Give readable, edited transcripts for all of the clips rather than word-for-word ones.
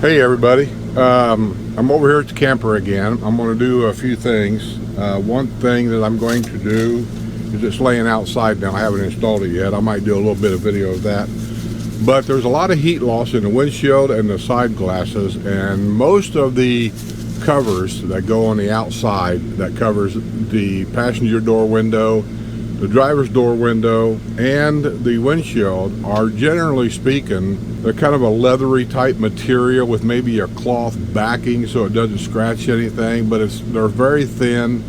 Hey everybody, I'm over here at the camper again. I'm going to do a few things. One thing that I'm going to do is it's laying outside now. I haven't installed it yet. I might do a little bit of video of that. But there's a lot of heat loss in the windshield and the side glasses, and most of the covers that go on the outside that covers the passenger door window, the driver's door window, and the windshield are, generally speaking, they're kind of a leathery type material with maybe a cloth backing so it doesn't scratch anything, but they're very thin.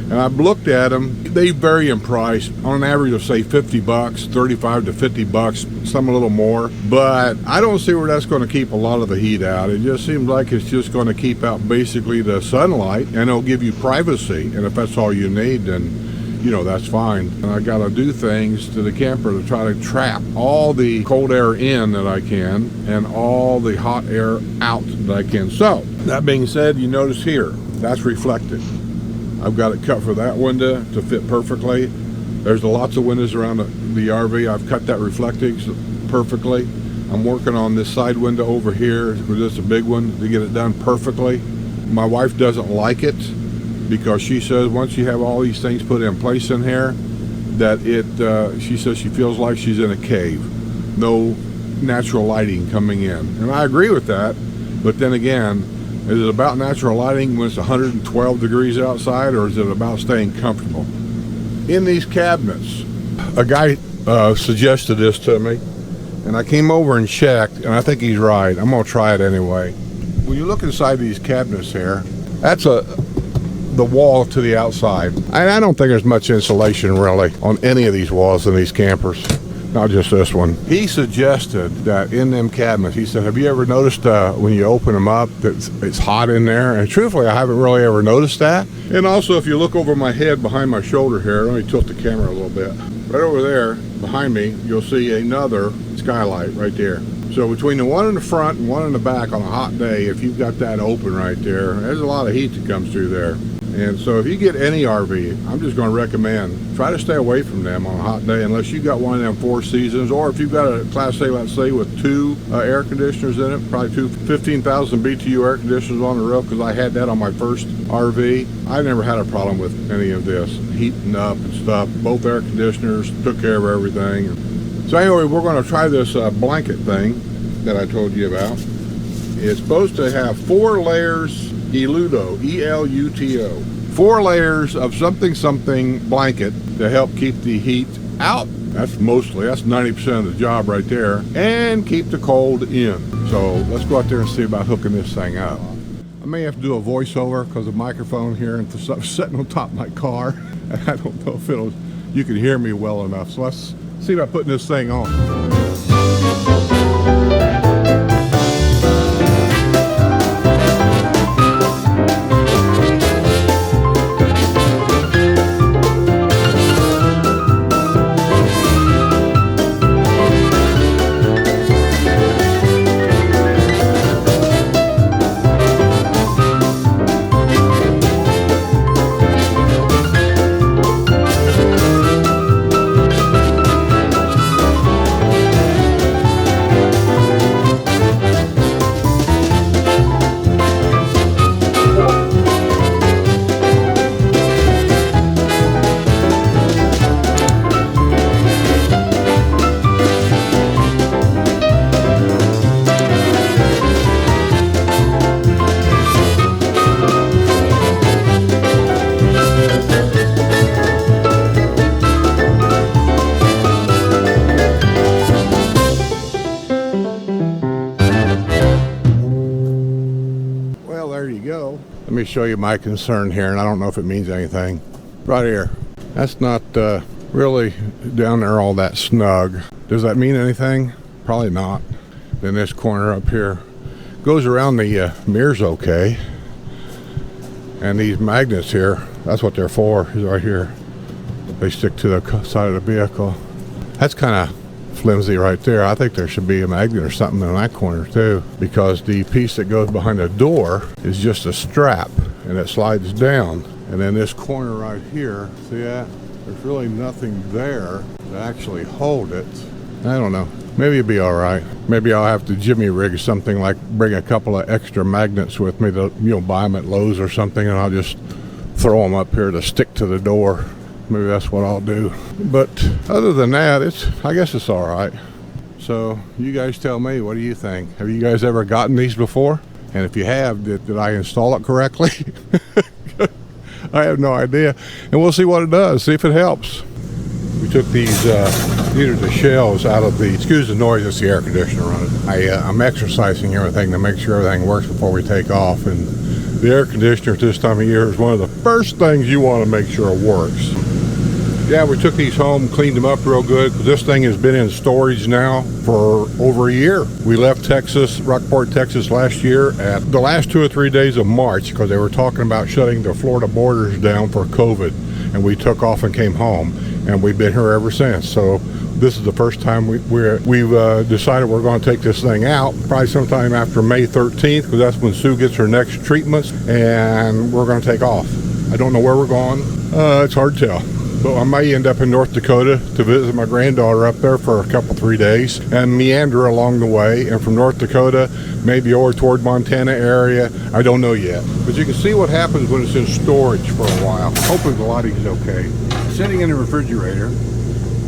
And I've looked at them. They vary in price. On an average of say 50 bucks, 35 to 50 bucks, some a little more. But I don't see where that's going to keep a lot of the heat out. It just seems like it's just going to keep out basically the sunlight, and it'll give you privacy. And if that's all you need, then you know, that's fine. And I got to do things to the camper to try to trap all the cold air in that I can and all the hot air out that I can. So that being said, you notice here, that's reflected. I've got it cut for that window to fit perfectly. There's lots of windows around the RV. I've cut that reflecting perfectly. I'm working on this side window over here, just a big one, to get it done perfectly. My wife doesn't like it, because she says once you have all these things put in place in here, that she says she feels like she's in a cave. No natural lighting coming in. And I agree with that, but then again, is it about natural lighting when it's 112 degrees outside, or is it about staying comfortable? In these cabinets, a guy suggested this to me, and I came over and checked, and I think he's right. I'm gonna try it anyway. When you look inside these cabinets here, that's the wall to the outside. I don't think there's much insulation really on any of these walls in these campers, not just this one. He suggested that in them cabinets, he said, have you ever noticed when you open them up that it's hot in there? And truthfully, I haven't really ever noticed that. And also, if you look over my head behind my shoulder here, let me tilt the camera a little bit. Right over there behind me, you'll see another skylight right there. So between the one in the front and one in the back on a hot day, if you've got that open right there, there's a lot of heat that comes through there. And so if you get any RV, I'm just going to recommend, try to stay away from them on a hot day unless you got one of them 4 seasons, or if you've got a Class A, let's say, with 2 air conditioners in it, probably 2 15,000 BTU air conditioners on the roof, because I had that on my first RV. I never had a problem with any of this, heating up and stuff. Both air conditioners took care of everything. So anyway, we're going to try this blanket thing that I told you about. It's supposed to have 4 layers Eluto, E-L-U-T-O. 4 layers of something blanket to help keep the heat out. That's 90% of the job right there, and keep the cold in. So let's go out there and see about hooking this thing up. I may have to do a voiceover because the microphone here and stuff sitting on top of my car. And I don't know if you can hear me well enough. So let's see about putting this thing on. Let me show you my concern here, and I don't know if it means anything. Right here. That's not really down there all that snug. Does that mean anything? Probably not. Then this corner up here goes around the mirrors okay. And these magnets here, that's what they're for, is right here. They stick to the side of the vehicle. That's kind of flimsy right there. I think there should be a magnet or something in that corner too, because the piece that goes behind the door is just a strap and it slides down. And then this corner right here, see that? There's really nothing there to actually hold it. I don't know. Maybe it'll be all right. Maybe I'll have to jimmy rig something, like bring a couple of extra magnets with me to, buy them at Lowe's or something, and I'll just throw them up here to stick to the door. Maybe that's what I'll do. But other than that, I guess it's all right. So you guys tell me, what do you think? Have you guys ever gotten these before? And if you have, did I install it correctly? I have no idea. And we'll see what it does, see if it helps. We took these are the shelves out of the, excuse the noise, it's the air conditioner running. I'm exercising everything to make sure everything works before we take off. And the air conditioner at this time of year is one of the first things you want to make sure it works. Yeah, we took these home, cleaned them up real good. This thing has been in storage now for over a year. We left Texas, Rockport, Texas last year at the last 2 or 3 days of March because they were talking about shutting the Florida borders down for COVID. And we took off and came home, and we've been here ever since. So this is the first time we've decided we're going to take this thing out, probably sometime after May 13th, because that's when Sue gets her next treatments, and we're going to take off. I don't know where we're going. It's hard to tell. But I may end up in North Dakota to visit my granddaughter up there for a couple, 3 days and meander along the way. And from North Dakota, maybe over toward Montana area. I don't know yet. But you can see what happens when it's in storage for a while. Hopefully the lighting is okay. Sitting in the refrigerator,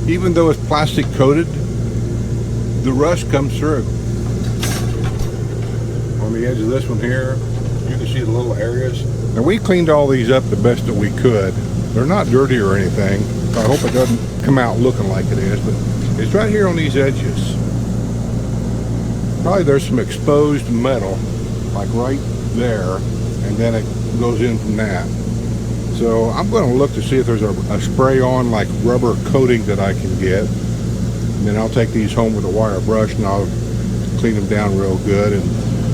even though it's plastic coated, the rust comes through. On the edge of this one here, you can see the little areas. Now we cleaned all these up the best that we could. They're not dirty or anything, so I hope it doesn't come out looking like it is, but it's right here on these edges. Probably there's some exposed metal, like right there, and then it goes in from that. So I'm going to look to see if there's a spray-on like rubber coating that I can get. And then I'll take these home with a wire brush and I'll clean them down real good and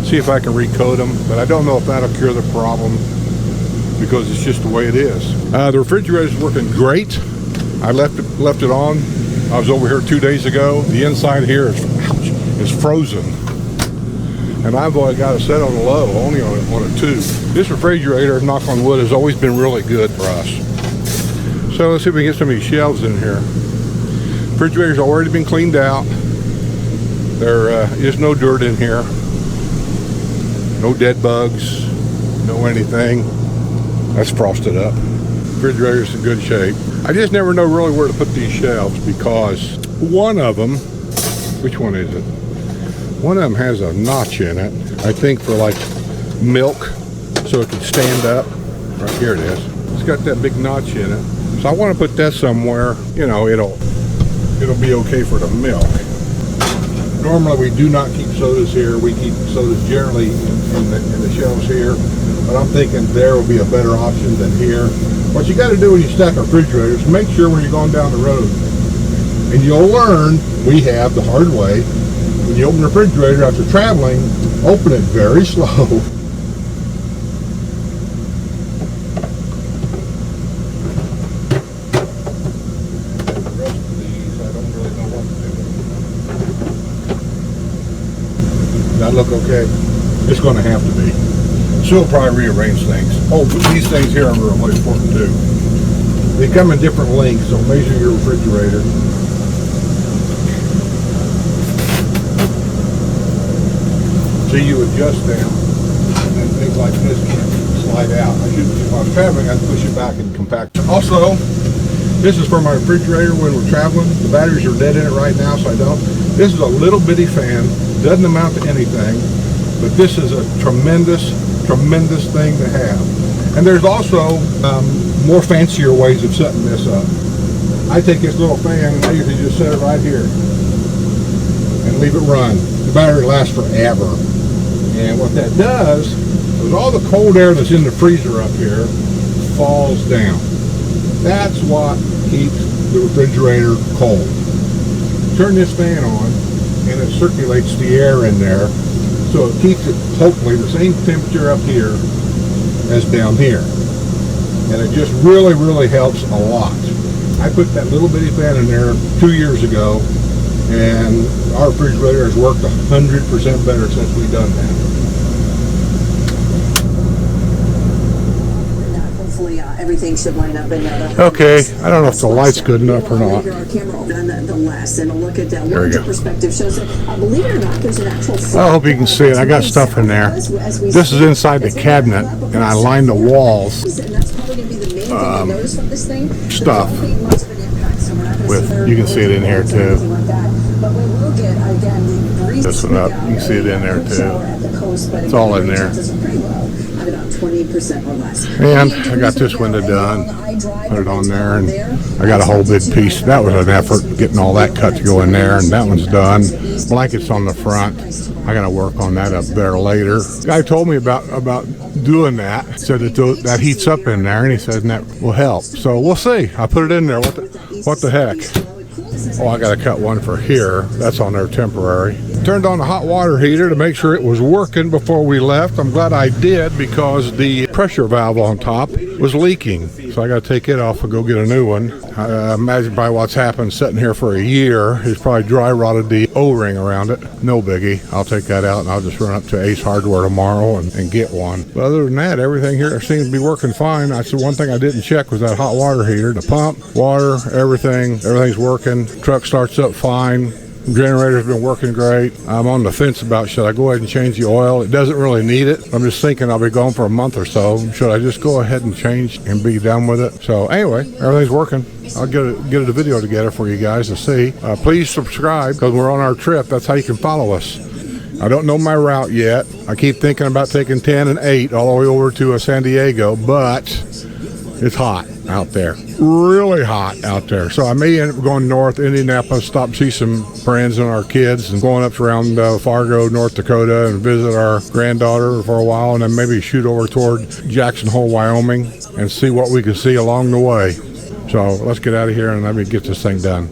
see if I can recoat them. But I don't know if that'll cure the problem, because it's just the way it is. The refrigerator's working great. I left it on. I was over here 2 days ago. The inside here is frozen. And I've only got it set on low, only on a 2. This refrigerator, knock on wood, has always been really good for us. So let's see if we can get some of these shelves in here. Refrigerator's already been cleaned out. There is no dirt in here. No dead bugs, no anything. That's frosted up. Refrigerator's in good shape. I just never know really where to put these shelves, because one of them, which one is it? One of them has a notch in it, I think for like milk, so it can stand up. Right here it is. It's got that big notch in it. So I want to put that somewhere, it'll be okay for the milk. Normally we do not keep sodas here. We keep sodas generally in the shelves here. But I'm thinking there will be a better option than here. What you got to do when you stack a refrigerator is make sure when you're going down the road, and you'll learn, we have the hard way, when you open the refrigerator after traveling, open it very slow. The rest of these, I don't really know what to do. Does that look okay? It's going to have to be. So we'll probably rearrange things. Oh, but these things here are really important too. They come in different lengths, so measure your refrigerator. So you adjust them, and then things like this can slide out. If I was traveling, I'd push it back and compact it. Also, this is for my refrigerator when we're traveling. The batteries are dead in it right now, so I don't. This is a little bitty fan, doesn't amount to anything, but this is a tremendous thing to have. And there's also more fancier ways of setting this up. I take this little fan and I usually just set it right here and leave it run. The battery lasts forever. And what that does is all the cold air that's in the freezer up here falls down. That's what keeps the refrigerator cold. Turn this fan on and it circulates the air in there, so it keeps it hopefully the same temperature up here as down here. And it just really, really helps a lot. I put that little bitty fan in there 2 years ago, and our refrigerator has worked 100% better since we've done that. Hopefully everything should line up. Okay, I don't know if the light's good enough or not. There we go. Believe it or not, there's an actual. I hope you can see it. I got stuff in there. This is inside the cabinet, and I lined the walls stuff with. You can see it in here too. This one up. You can see it in there too. It's all in there. And I got this window done. Put it on there, and I got a whole big piece. That was an effort getting all that cut to go in there, and that one's done. Blankets on the front. I got to work on that up there later. The guy told me about doing that. Said that heats up in there, and he said that will help. So we'll see. I put it in there. What the heck? Oh, I got to cut one for here. That's on there temporary. Turned on the hot water heater to make sure it was working before we left. I'm glad I did because the pressure valve on top was leaking. So I got to take it off and go get a new one. I imagine by what's happened sitting here for a year, he's probably dry rotted the O-ring around it. No biggie. I'll take that out and I'll just run up to Ace Hardware tomorrow and get one. But other than that, everything here seems to be working fine. I said one thing I didn't check was that hot water heater. The pump, water, everything's working. Truck starts up fine. Generator's been working great. I'm on the fence about should I go ahead and change the oil. It doesn't really need it. I'm just thinking I'll be gone for a month or so. Should I just go ahead and change and be done with it? So anyway, everything's working. I'll get a video together for you guys to see. Please subscribe because we're on our trip. That's how you can follow us. I don't know my route yet. I keep thinking about taking 10 and 8 all the way over to San Diego, but it's hot out there. Really hot out there. So I may end up going north, Indianapolis, stop see some friends and our kids, and going up around Fargo, North Dakota, and visit our granddaughter for a while, and then maybe shoot over toward Jackson Hole, Wyoming, and see what we can see along the way. So let's get out of here and let me get this thing done.